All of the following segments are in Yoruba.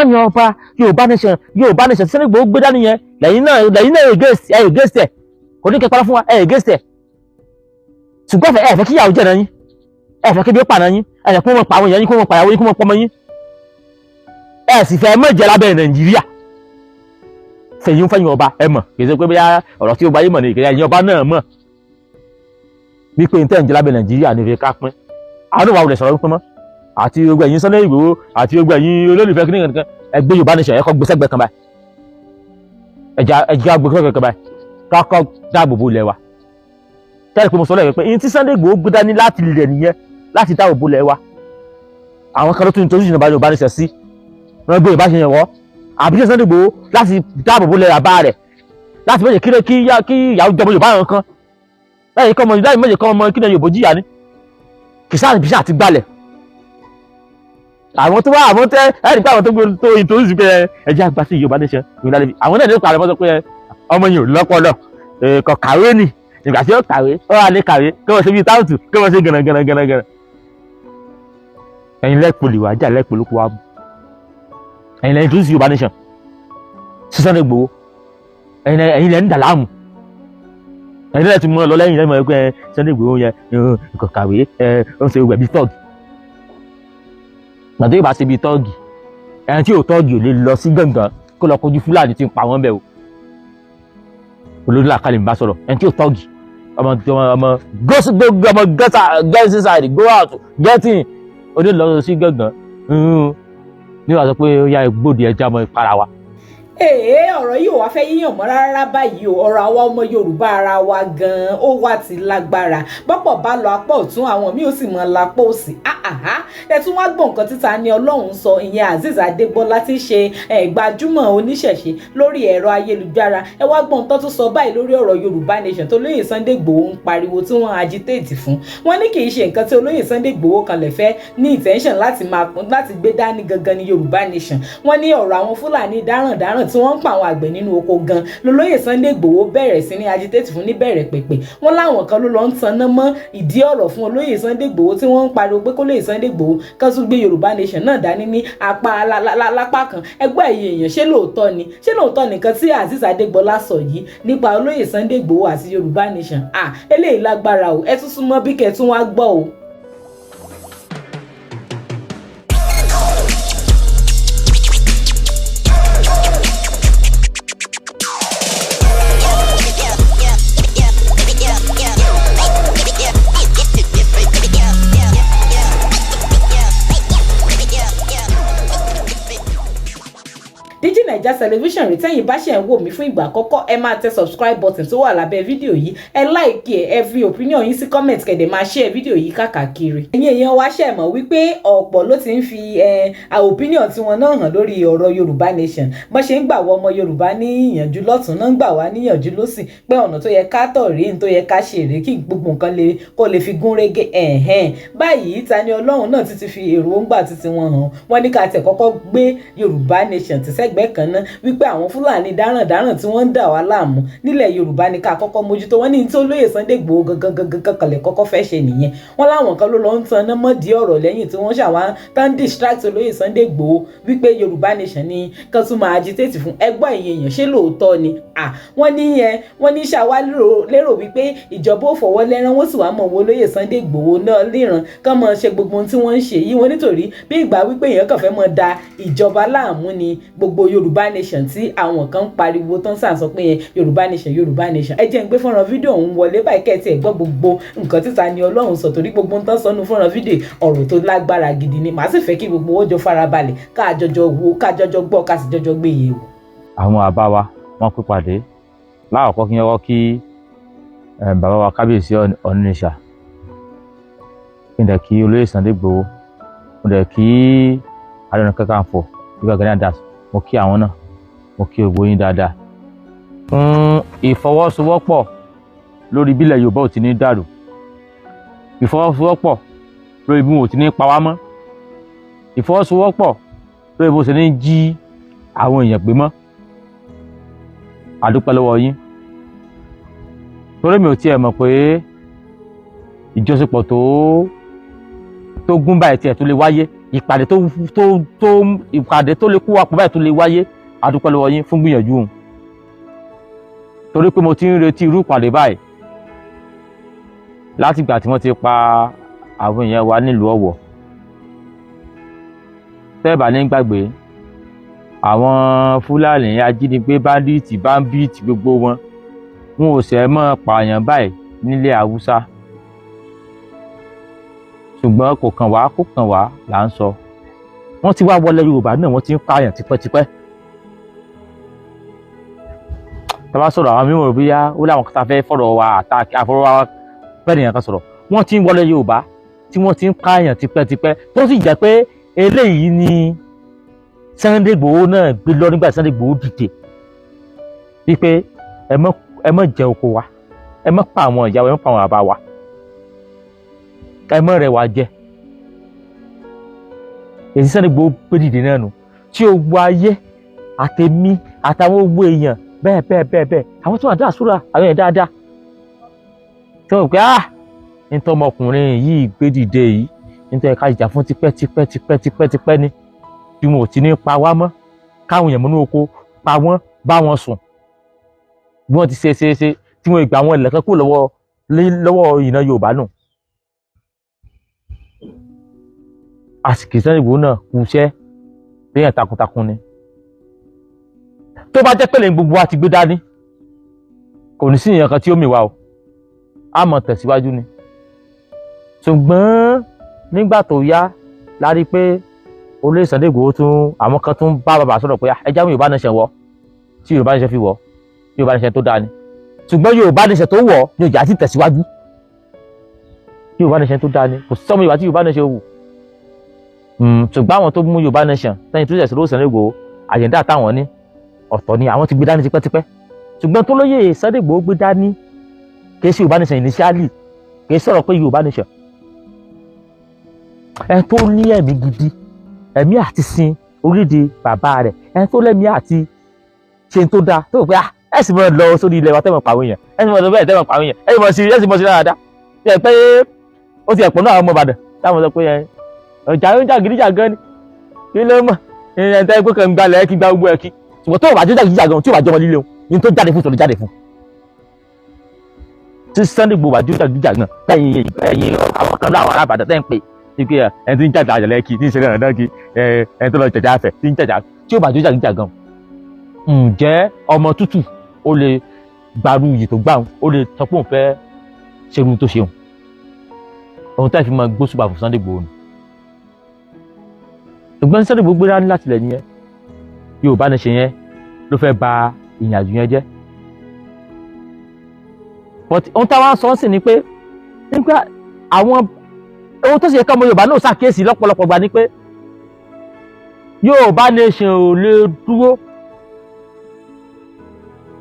ṣùgbọ́n yan ọba Yorùbá nation Sunday Igboho gbé dání yẹn lẹ́yìn náà against ẹ̀ kò ní kẹpàá fún wa against ẹ̀ ṣùgbọ́n ẹ fẹ́ kí ìyàwó jẹ́ náà yín ẹ fẹ́ kí bí ó pàná yín ẹ fẹ́ kí wọ́n pa àwọn èèyàn yín kí wọ́n pa ìyàwó yín kí wọ́n pọ́mọ yín ẹ sì fẹ́ mọ̀jẹ̀ lábẹ́ Nàìjíríà fẹ̀yìn fẹ́yìn ọba ẹ mọ̀ kì í ṣe pé bóyá ọ̀rọ̀ tí ó gbayé mọ̀ ní ìkẹyà ẹ̀yìn ọba náà mọ̀ wípé ní tẹ̀yìn jẹ́ lábẹ́ Nàìjíríà ní ìfẹ́ ká pín àwọn náà wà wọlé sọ̀rọ̀ pín mọ́ àti gbogbo ẹ̀yin Sunday Igboho àti gbogbo ẹ̀yin olólùfẹ́ kí nìkan ẹgbẹ́ Yorùbá nation ẹ̀kọ́ gbé sẹ́gbẹ̀ẹ́ kan báyìí ẹ̀já gbé sẹ́gbẹ̀ẹ́ kan báyìí kákọ́ dáàbò bo ilẹ̀ wa tẹ́lẹ̀ pé mo sọ lẹ́yìn pé ìyẹn tí Sunday Igboho gbé dání láti ilẹ̀ nìyẹn láti dáàbò bo ilẹ̀ wa àwọn kan ló tún nítorí ìjọba Yorùbá nation sí wọn gbé ìbáṣe yẹn wọ́ àbí Sunday Igboho láti dáàbò bo ilẹ̀ àbá rẹ̀ láti méje kí ìyàwó jọmọ Yorùbá yẹn kan láyé kọ́ ọmọ kí ni Yorùbá jìyà ni kìsà bìsà àti gbalẹ̀ àwọn tó wá àwọn tẹ ẹni pé àwọn tó gbé tó ìtòsí pé ẹjẹ àgbà sí Yorùbá nation àwọn náà ní ìpàdé mọ́tò pé ọmọ yìí ò lọ́pọlọ kò kàwé nì ìgbà tí ó kàwé ó wà ní kàwé kí wọ́n ṣe bíi táwùtù kí wọ́n ṣe gànàgànà ẹ̀yin lẹ́pọ̀ lè wá jà lẹ́pọ̀ ló kó wá bù ẹ̀yin lẹ́yìn tó sì Yorùbá nation Sunday Igboho ẹ̀yin lẹ́yìn dàlámù ẹ̀yin lẹ́yìn tí mo lọ lẹ́yìn lẹ́yìn pé Sunday Igboho yẹn kò kàwé ó ń ṣe gbẹ̀bí tọ́ọ̀gì gbàdé ìbá ṣe bíi tọ́ọ̀gì ẹni tí ò tọ́ọ̀gì ò lè lọ sí gàngàn kó lọ kojú Fúlàní tí ń pa wọ́n bẹ́ẹ̀ o olórí làkàlẹ̀ ń bá sọ̀rọ̀ ẹni tí ò tọ́ọ̀gì ọmọ get inside go out get in ó dé lọ sí gàngàn ní wàá sọ pé ó yá gbòdì ẹja mọ́ ìpara wa. Ọ̀rọ̀ yìí ò wá fẹ́ yíyàn mọ́ rárá báyìí o ọ̀rọ̀ àwa ọmọ Yorùbá ara wa gan-an ó wà tí lágbára bọ́pọ̀ bá lọ apá ọ̀tún àwọn míì ó sì mọ́ lápá òsì ẹ tún wá gbọ́ nǹkan tí Tani Olohun sọ ìyẹn Azeez Adégbọ́lá tí í ṣe gbajúmọ̀ oníṣẹ̀ṣe lórí ẹ̀rọ ayélujára ẹ wá gbọ́ nǹkan tó sọ báyìí lórí ọ̀rọ̀ Yorùbá nation tó lóyè Sunday Igboho ń pariwo tí wọ́n agitate fún wọn ní kì í ṣe nǹkan tí olóyè Sunday Igboho kan lè fẹ́ ní intention láti gbé dání gangan ní Yorùbá nation wọ́n ní ọ̀rọ̀ àwọn Fúlàní dáràndáràn tí wọ́n ń pa àwọn àgbẹ̀ nínú oko gan lolóyè Sunday Igboho bẹ̀rẹ̀ sí ní agitate fún níbẹ̀rẹ̀ pẹ̀pẹ̀ wọ́n láwọn kan ló lọ ń tanná mọ́ ìdí ọ̀rọ̀ fún olóyè Sunday Igboho tí wọ́n ń pariwo pé kólóyè Sunday Igboho kan tún gbé Yorùbá nation náà dání ní apá lápá kan ẹgbẹ́ ẹ̀yìn èèyàn ṣé lóòótọ́ nìkan tí Azeez Adégbọlá sọ yìí nípa olóyè Sunday Igboho àti Yorùbá nation eléyìí lágbára o ẹ tún súnmọ́ bí kẹ́ tún wá gbọ́ o. Naija television rí tẹ́yìn bá ṣe ń wò mí fún ìgbà àkọ́kọ́ ẹ máa tẹ subscribe button tó wà lábẹ́ fídíò yìí ẹ like ẹ fi opinion yín sí comment kẹ̀dẹ̀ máa share fídíò yìí káàkiri. ẹ̀yin èèyàn wá ṣe mọ̀ wípé ọ̀pọ̀ ló ti ń fi opinion tiwọn náà hàn lórí ọ̀rọ̀ Yorùbá nation bọ́n ṣe ń gbà wọ ọmọ Yorùbá ní ìyànjú lọ́tún náà ń gbà wá níyànjú lọ́sì pé ọ̀nà tó yẹ ká tọ̀ rí ní tó yẹ ká ṣe rèé kí gbogbo nǹkan kó lè fi gún régé báyìí Tani Olohun náà ti fi èròǹgbà títí wọn hàn wọ́n ní ká tẹ̀ kọ́kọ́ gbé Yorùbá nation ti sẹ́gbẹ̀ẹ́ kan náà wípé àwọn Fúlàní dáràndáràn tí wọ́n ń dà wá láàmú nílẹ̀ Yorùbá ní ká kọ́kọ́ mójútó wọ́n ní tí olóyè Sunday Igboho gangan kànlẹ̀ kọ́kọ́ fẹ́ ṣe nìyẹn wọ́n láwọn kan ló lọ ń tan mọ́dí ọ̀rọ̀ lẹ́yìn tí wọ́n ṣàwọn tán distract olóyè Sunday Igboho wípé Yorùbá nation ni kan tún máa agitate fún ẹgbẹ́ ẹ̀yìn èèyàn ṣé lóòótọ́ ni wọ́n ní ṣàwá lérò wípé ìjọba ò fọwọ́ lẹ́rán wọ́n sì wá mọ̀ wọ́n olóyè Sunday Igboho náà líran kán mọ̀ ṣe gbogbo ohun tí wọ́n ń ṣe yìí wọ́n nítorí bí ìgbà wípé èèyàn kàn fẹ́ mọ̀ da ìjọba láàmú ni gbogbo Yorùbá nation tí àwọn kan ń pariwo tán sàn sọ pé Yorùbá nation ẹ jẹ́ ń gbé fọ́nrán fídíò ọ̀hún wọlé báyìí kẹ́ẹ̀tì ẹ̀ gbọ́ gbogbo nǹkan tí Tani Olohun sọ torí gbogbo ń tán sọnù fọ́nrán fídíò ọ̀rọ̀ tó lágbára gidi ni màá sì fẹ́ kí gbogbo owó jọ farabalẹ̀ káàjọjọ wo káàjọjọ gbọ́ ká sì jọjọ gbé yẹ̀ wò. àwọn àbá wa wọn pè pàdé láàkọ́ kí wọ́n kí bàbá wa kábíyèsí Ọ̀nìṣà kí n dẹ̀ kí olóyè Sunday Igboho mo dẹ̀ kí Ààrẹ Ọ̀nà Kakanfò Ìbà Gani Adams mo kí àwọn náà mo kí ògbó yín dáadáa fún ìfọwọ́sowọ́pọ̀ lórí bílẹ̀ Yorùbá ò ti ní dàrú ìfọwọ́sowọ́pọ̀ lórí bí wọn ò ti ní pa wá mọ́ ìfọwọ́sowọ́pọ̀ lórí bó ṣe ní jí àwọn èèyàn gbé mọ́ àdúpẹ́ lọ́wọ́ yín torí mi ò tiẹ̀ mọ̀ pé ìjọsìnpọ̀ tó gún báyìí tiẹ̀ tó lè wáyé ìpàdé tó lè kó wa pọ̀ báyìí tó lè wáyé, a dúpẹ́ lọ́wọ́ yín fún gbìyànjú òun. Torí pé mo ti ń retí irú ìpàdé báyìí láti ìgbà tí wọ́n ti pa àwọn èèyàn wa nílùú Ọ̀wọ̀. Tẹ́ ẹ bá ní gbàgbé, àwọn Fúlàní ajínigbé báńdíìtì gbogbo wọn ò ṣe mọ́ pààyàn báyìí nílẹ̀ Haúsá. Ṣùgbọ́n kò kàn wá là ń sọ. Wọ́n ti wá wọlé Yorùbá náà, wọ́n ti ń pààyàn tipẹ́tipẹ́. Tá bá sọ̀rọ̀ àwọn mímọ̀ bóyá ó láwọn kan tá fẹ́ fọ̀rọ̀ wa àtàkì àfọ̀rọ̀ wa bẹ́ẹ̀ nìyẹn kan sọ̀rọ̀. Wọ́n ti ń wọlé Yorùbá tí wọ́n ti ń pààyàn tipẹ́tipẹ́, tó sì jẹ́ pé eléyìí ni Sunday Igboho náà gbé lọ nígbà Sunday Igboho dìde wípé ẹ má jẹ oko wa, ẹ má pa àwọn ìyá wa, ẹ má pa àwọn bàbá wa, ẹ má rẹ̀ wá jẹ. Èyí Sunday Igboho gbé dìde náà nù, tí ó gbọ́ ayé àtẹ̀mí àtàwọn owó èèyàn bẹ́ẹ̀ àwọn tó wà dá àsúrà àwọn èèyàn dáadáa tí wọ́n rò pé nítorí ọmọkùnrin yìí gbé dìde yìí nítorí ká ìjà fún tipẹ́ ni bí wọn ò ti ní pa wá mọ́, káwọn èèyàn mọ́nú oko pa wọ́n, bá wọn sùn bí wọ́n ti ṣe tí wọ́n gbà wọn ilẹ̀kẹ́ kó lọ́wọ́ ìran Yorùbá nù. Àsìkò Sunday Igboho náà kú iṣẹ́ léèyàn takuntakun ni. Tó bá jẹ́ pé lẹ́yìn gbogbo wa ti gbé dání, kò ní sí èèyàn kan tí ó mì wá o, a mọ̀ tẹ̀síwájú ni. Ṣùgbọ́n nígbà tó yá la rí pé olóyè Sunday Igboho àwọn kan tún bá bàbá sọ̀rọ̀ pé ẹ jáwé Yorùbá Nation wọ̀, tí Yorùbá Nation fi wọ̀, Yorùbá Nation tó dáa ni. Ṣùgbọ́n Yorùbá Nation tó wọ̀ ni òjà ti tẹ̀síwájú. Yorùbá Nation tó dáa ni, kò sí ọmọ Yorùbá tí Yorùbá Nation wù. Ṣùgbọ́n àwọn tó mú Yorùbá Nation sẹ́yìn tó ṣẹ̀ṣẹ̀ lóò Sunday Igboho, àjẹ̀ndà táwọn ní ọ̀tọ̀ ni, àwọn ti gbé dání tipẹ́tipẹ́. Ṣùgbọ́n tó lóyè Sunday Igboho gbé dání kì í ṣe Yorùbá Nation initially, kì í sọ̀rọ̀ pé Yorùbá Nation. Ẹni tó ní ẹ̀mí gidi, ẹ̀mí àti sin orílẹ̀-èdè bàbá rẹ̀, ẹni tó lẹ́mí àti ṣe tó dáa, tó rò pé ẹ sì mọ̀ lọ sórí ilẹ̀ wa tẹ́mọ̀ pàwọn èèyàn, ẹ sì mọ̀ lọ bẹ́ẹ̀ tẹ́mọ̀ pàwọn èèyàn, ẹ sì mọ̀ sí dáadáa. Ṣé pé ó ti ẹ̀pọ̀ náà ọmọ Ìbàdàn táwọn sọ pé ọjà gidija gan ni, kí ló mọ̀ ẹni tẹ́ pé kàn gbalẹ̀ kí gba gbogbo ẹ̀ kí. Ṣùgbọ́n tó o bá jẹ́ gidija gan, tí o bá jọmọ líle o, ní tó jáde fún sọ̀rọ̀ jáde fún. Tí Sunday Igboho bá jẹ́ gidija gan, ẹ̀yin àwọn kan láwọn alábàdàn tẹ́ ń pè ike ẹni tí ń jàjà àjàlẹ̀ kí tí ń ṣe náà náà kí ẹni tó lọ jàjà afẹ tí ń jàjà, tí ó bá jó jàgíjà gan, ǹjẹ́ ọmọ tútù ó lè gbaru iyì tó gbà ó lè sọ pé òun fẹ́ ṣerú tó ṣeun. Ohun táì fi máa gbósùbà fún Sunday Igboho nù. Ṣùgbọ́n Sunday Igboho gbéra ní láti ilẹ̀ nìyẹn, Yorùbá Nation yẹn ló fẹ́ ba ìyànjú yẹn jẹ́. But ohun táwọn sọ sí ni pé nígbà àwọn ohun tó ṣe ká ọmọ Yorùbá náà ṣàkíyèsí lọ́pọ̀lọpọ̀ gbà ni pé Yorùbá Nation ò lè dúró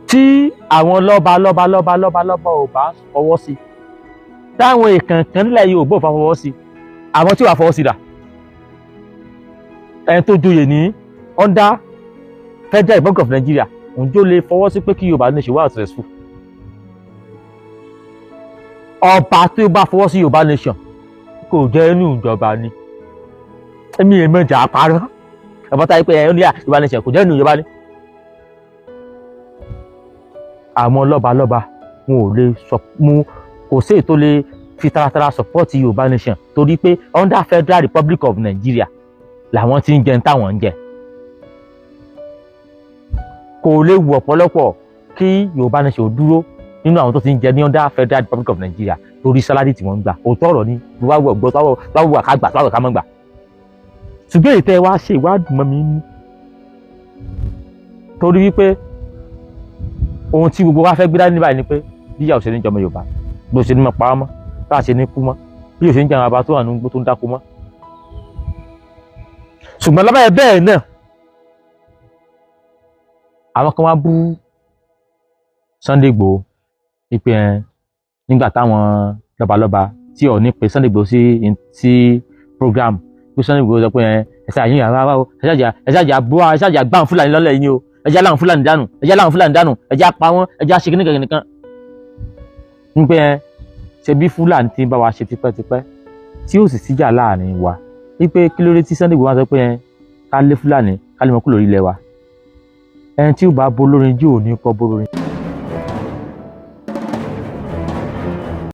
tí àwọn lọ́ba ò bá fọwọ́ sí, táwọn ìkànkàn nílẹ̀ Yorùbá ò bá fọwọ́ sí, àwọn tí wàá fọwọ́ sí dà. Ẹni tó joyè ní under Federal Republic of Nigeria, ǹjọ́ lè fọwọ́ sí pé kí Yorùbá Nation wà successful. Ọba tó bá fọwọ́ sí Yorùbá Nation kò jẹ́ inú ìjọba ni. Èmi èèmọ̀ jà parọ́ ẹ̀fọ́ táyé pé ó ní Yorùbá Nation kò jẹ́ inú ìjọba ni. Àwọn lọ́ba wọn ò lè sọ mú, kò sí èyí tó lè fi taratara support Yorùbá Nation torí pé under Federal Republic of Nigeria làwọn ti ń jẹun táwọn ń jẹ. Kò lè wù ọ̀pọ̀lọpọ̀ kí Yorùbá Nation dúró nínú àwọn tó ti ń jẹ ní under Federal Republic of Nigeria torí sálárì tí wọ́n ń gbà. Òótọ́ ọ̀rọ̀ ni wá wù ọ̀gbọ́ wá wù àkágbà tó wà ká mọ́ gbà. Ṣùgbọ́n èyí tẹ́ wá ṣe ìwádìí mọ́ mi nú torí wípé ohun tí gbogbo wa fẹ́ gbé dání báyìí ni pé bí ìyá òṣèlú ń jọmọ Yorùbá bó ṣe ní mọ̀ pa á mọ́, bá a ṣe ní kú mọ́, bí òṣèlú ń jẹ àwọn abá tó wà ní gbogbo tó ń dákú mọ́. Ṣùgbọ́n lábẹ́ bẹ́ẹ̀ náà àwọn kan wá bú Sunday Igboho wípé nígbà táwọn lọ́balọ́ba tí ò ní pé Sunday Igboho sí program pé Sunday Igboho sọ pé ẹ̀sẹ̀ àyín àwa o ẹ̀sẹ̀ àjà gbáhùn Fúlàní lọ́lẹ̀ yín o, ẹ̀jẹ̀ láwọn Fúlàní dànù, ẹ̀jẹ̀ apá wọn, ẹ̀jẹ̀ àṣẹ kìnnìkan nìkan. Wípé ṣe bí Fúlàní ti bá wa ṣe tipẹ́tipẹ́ tí ó sì síjà láàrin wa wípé kí ló dé tí Sunday Igboho sọ pé ká lé Fúlàní ká lè mọ kú lórí ilẹ̀ wa ẹni tí ó bá bo lórin jù ò ní kọ́ bo lórin.